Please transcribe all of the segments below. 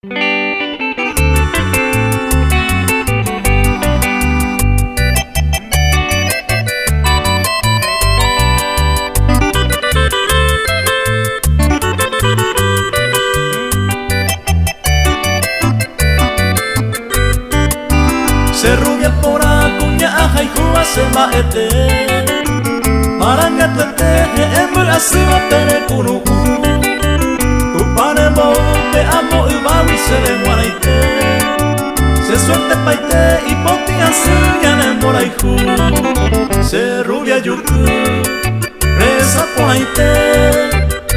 Se rubia por acuña aja y juga se maete Maranga tuete emul asima pere kunu Tu pane mo pe amo ubawi se le muaraite Se suerte paite y poti asuñan en moraihu Se rubia yuku reza por aite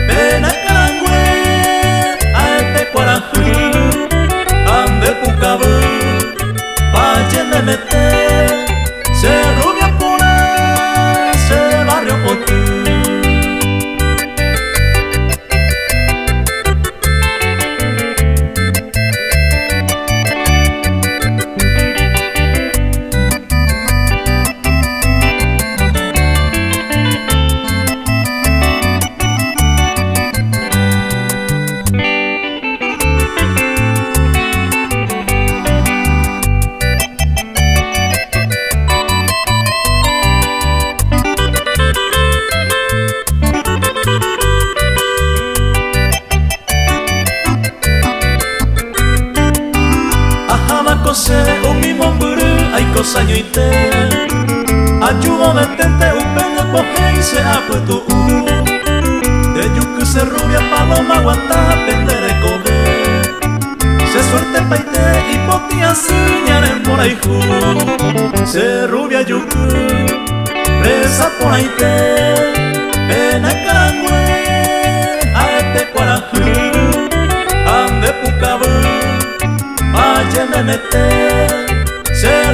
Pena carangüe aete cuarahu Ande pucabu me mete, se rubia por ese barrio Potú. Se umimo mburu aiko sañuite Ayudo metente upende poje y se apuesto De yuku se rubia paloma guanta pendere come Se suerte paite y poti asuñar en moraihu Se rubia yuku reza por aite Pena carangüe aete cuarahu Ande pucabu me mete, se